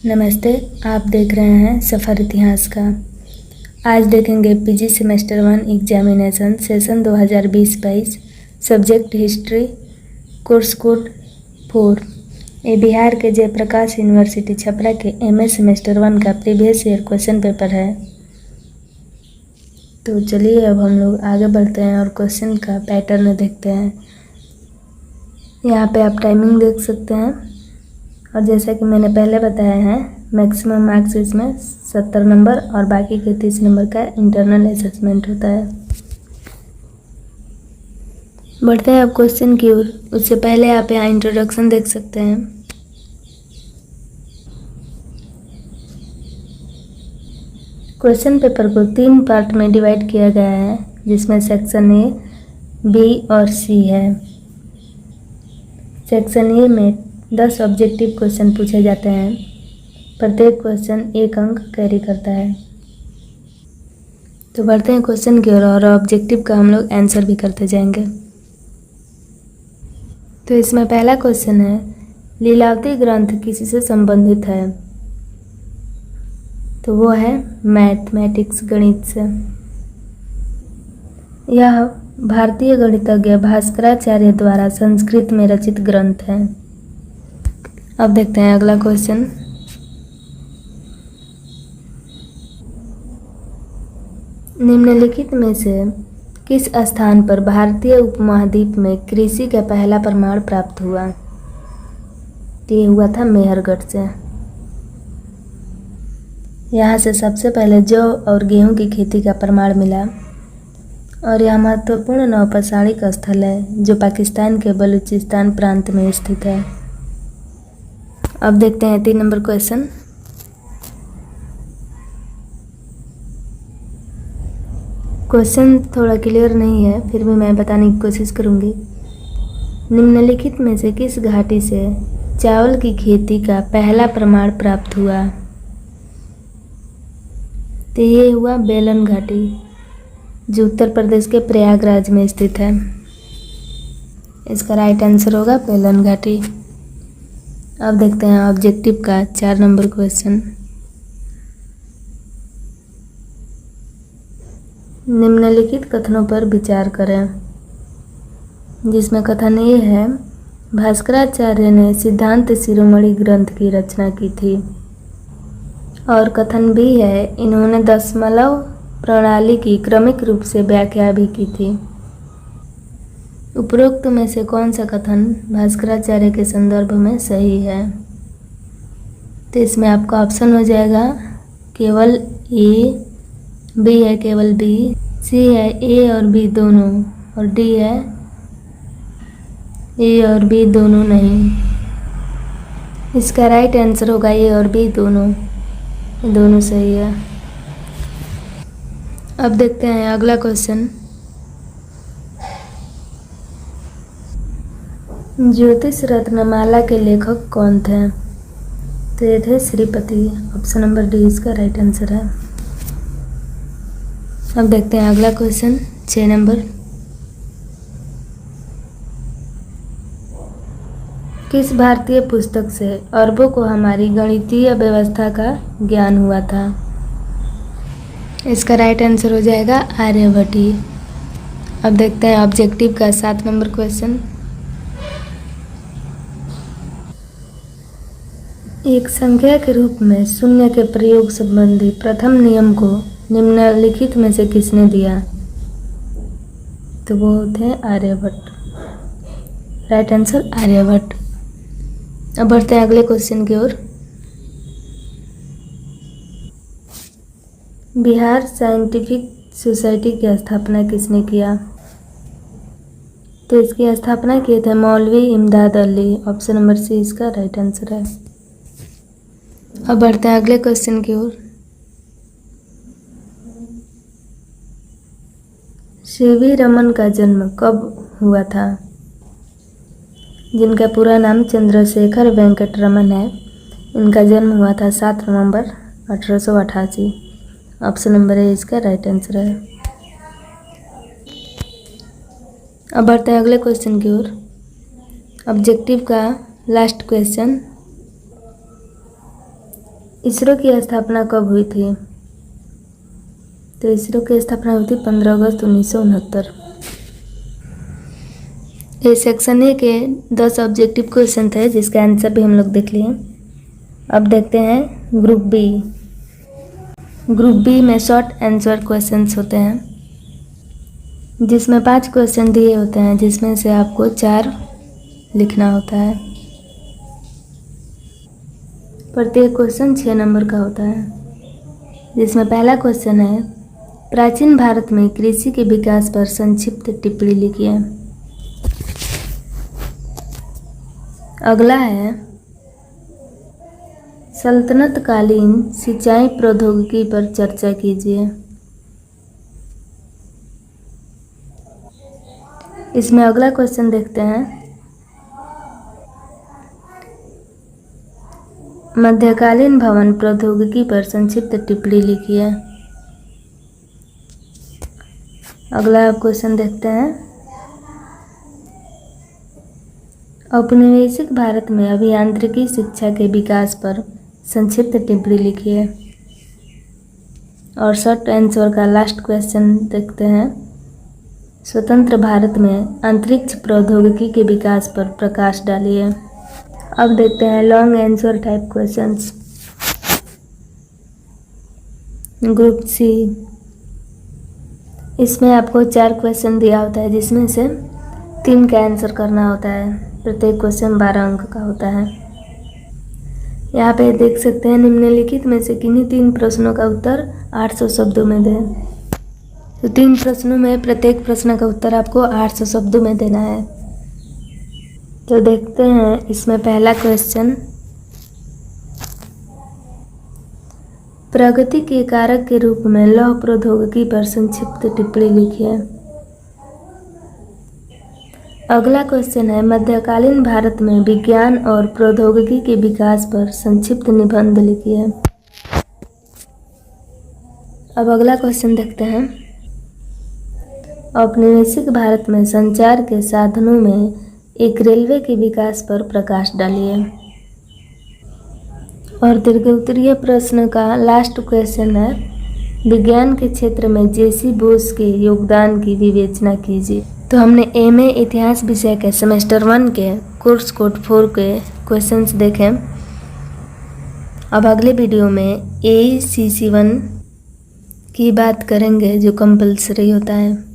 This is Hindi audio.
नमस्ते, आप देख रहे हैं सफ़र इतिहास का। आज देखेंगे PG semester 1 examination session 2020-22 subject history course code 4। ये बिहार के जयप्रकाश यूनिवर्सिटी छपरा के एमए सेमेस्टर 1 का प्रीवियस ईयर क्वेश्चन पेपर है। तो चलिए अब हम लोग आगे बढ़ते हैं और क्वेश्चन का पैटर्न देखते हैं। यहाँ पे आप टाइमिंग देख सकते हैं और जैसा कि मैंने पहले बताया है मैक्सिमम मार्क्स इसमें 70 नंबर और बाकी के 30 नंबर का इंटरनल असेसमेंट होता है। बढ़ते हैं अब क्वेश्चन की ओर। उससे पहले आप यहाँ इंट्रोडक्शन देख सकते हैं। क्वेश्चन पेपर को 3 पार्ट में डिवाइड किया गया है, जिसमें सेक्शन ए, बी और सी है। सेक्शन ए में 10 ऑब्जेक्टिव क्वेश्चन पूछे जाते हैं। प्रत्येक क्वेश्चन 1 अंक कैरी करता है। तो बढ़ते हैं क्वेश्चन की ओर और ऑब्जेक्टिव का हम लोग आंसर भी करते जाएंगे। तो इसमें पहला क्वेश्चन है, लीलावती ग्रंथ किसी से संबंधित है? तो वो है मैथमेटिक्स, गणित से। यह भारतीय गणितज्ञ भास्कराचार्य द्वारा संस्कृत में रचित ग्रंथ है। अब देखते हैं अगला क्वेश्चन। निम्नलिखित में से किस स्थान पर भारतीय उपमहाद्वीप में कृषि का पहला प्रमाण प्राप्त हुआ? ये हुआ था मेहरगढ़ से। यहाँ से सबसे पहले जौ और गेहूं की खेती का प्रमाण मिला और यह महत्वपूर्ण नौपाषाणिक स्थल है जो पाकिस्तान के बलूचिस्तान प्रांत में स्थित है। अब देखते हैं 3 नंबर क्वेश्चन। क्वेश्चन थोड़ा क्लियर नहीं है, फिर भी मैं बताने की कोशिश करूंगी। निम्नलिखित में से किस घाटी से चावल की खेती का पहला प्रमाण प्राप्त हुआ? तो ये हुआ बेलन घाटी, जो उत्तर प्रदेश के प्रयागराज में स्थित है। इसका राइट आंसर होगा बेलन घाटी। अब देखते हैं ऑब्जेक्टिव का 4 नंबर क्वेश्चन। निम्नलिखित कथनों पर विचार करें, जिसमें कथन ये है, भास्कराचार्य ने सिद्धांत शिरोमणि ग्रंथ की रचना की थी। और कथन भी है, इन्होंने दशमलव प्रणाली की क्रमिक रूप से व्याख्या भी की थी। उपरोक्त में से कौन सा कथन भास्कराचार्य के संदर्भ में सही है? तो इसमें आपका ऑप्शन हो जाएगा केवल ए, बी है केवल बी, सी है ए और बी दोनों, और डी है ए और बी दोनों नहीं। इसका राइट आंसर होगा ए और बी दोनों, ये दोनों सही है। अब देखते हैं अगला क्वेश्चन। ज्योतिष रत्नमाला के लेखक कौन थे? तो ये थे श्रीपति। ऑप्शन नंबर डी इसका राइट आंसर है। अब देखते हैं अगला क्वेश्चन 6 नंबर। किस भारतीय पुस्तक से अरबों को हमारी गणितीय व्यवस्था का ज्ञान हुआ था? इसका राइट आंसर हो जाएगा आर्यभट्टी। अब देखते हैं ऑब्जेक्टिव का 7 नंबर क्वेश्चन। एक संख्या के रूप में शून्य के प्रयोग संबंधी प्रथम नियम को निम्नलिखित में से किसने दिया? तो वो थे आर्यभट्ट। Right answer Aryabhata. अब बढ़ते हैं अगले क्वेश्चन की ओर। बिहार साइंटिफिक सोसाइटी की स्थापना किसने किया? तो इसकी स्थापना किए थे मौलवी इमदाद अली। ऑप्शन नंबर सी इसका राइट आंसर है। अब बढ़ते हैं अगले क्वेश्चन की ओर। सीवी रमन का जन्म कब हुआ था? जिनका पूरा नाम चंद्रशेखर वेंकट रमन है, इनका जन्म हुआ था 7 नवंबर 1888। ऑप्शन नंबर ए इसका राइट आंसर है। अब बढ़ते हैं अगले क्वेश्चन की ओर। ऑब्जेक्टिव का लास्ट क्वेश्चन इसरो की स्थापना कब हुई थी? तो इसरो की स्थापना हुई थी 15 अगस्त 1969। ये सेक्शन ए के 10 ऑब्जेक्टिव क्वेश्चन थे जिसका आंसर भी हम लोग देख लिए। अब देखते हैं ग्रुप बी। ग्रुप बी में शॉर्ट आंसर क्वेश्चंस होते हैं जिसमें 5 क्वेश्चन दिए होते हैं जिसमें से आपको 4 लिखना होता है। प्रत्येक क्वेश्चन 6 नंबर का होता है, जिसमें पहला क्वेश्चन है प्राचीन भारत में कृषि के विकास पर संक्षिप्त टिप्पणी लिखिए। अगला है सल्तनत कालीन सिंचाई प्रौद्योगिकी पर चर्चा कीजिए। इसमें अगला क्वेश्चन देखते हैं मध्यकालीन भवन प्रौद्योगिकी पर संक्षिप्त टिप्पणी लिखिए। अगला क्वेश्चन देखते हैं औपनिवेशिक भारत में अभियांत्रिकी शिक्षा के विकास पर संक्षिप्त टिप्पणी लिखिए। और शॉर्ट आंसर का लास्ट क्वेश्चन देखते हैं स्वतंत्र भारत में अंतरिक्ष प्रौद्योगिकी के विकास पर प्रकाश डालिए। अब देखते हैं long answer type questions. Group C, इसमें आपको 4 क्वेश्चन दिया होता है जिसमें से 3 का आंसर करना होता है। प्रत्येक क्वेश्चन 12 अंक का होता है। यहाँ पे देख सकते हैं निम्नलिखित में से किन्हीं 3 प्रश्नों का उत्तर 800 शब्दों में दें। तो 3 प्रश्नों में प्रत्येक प्रश्न का उत्तर आपको 800 शब्दों में देना है। तो देखते हैं इसमें पहला क्वेश्चन प्रगति के कारक के रूप में लौह प्रौद्योगिकी पर संक्षिप्त टिप्पणी लिखिए। अगला क्वेश्चन है मध्यकालीन भारत में विज्ञान और प्रौद्योगिकी के विकास पर संक्षिप्त निबंध लिखिए। अब अगला क्वेश्चन देखते हैं औपनिवेशिक भारत में संचार के साधनों में एक रेलवे के विकास पर प्रकाश डालिए। और दीर्घ उत्तरीय प्रश्न का लास्ट क्वेश्चन है विज्ञान के क्षेत्र में जेसी बोस के योगदान की विवेचना कीजिए। तो हमने एमए इतिहास विषय के सेमेस्टर 1 के कोर्स कोड 4 के क्वेश्चंस देखे। अब अगले वीडियो में ACC1 की बात करेंगे जो कंपल्सरी होता है।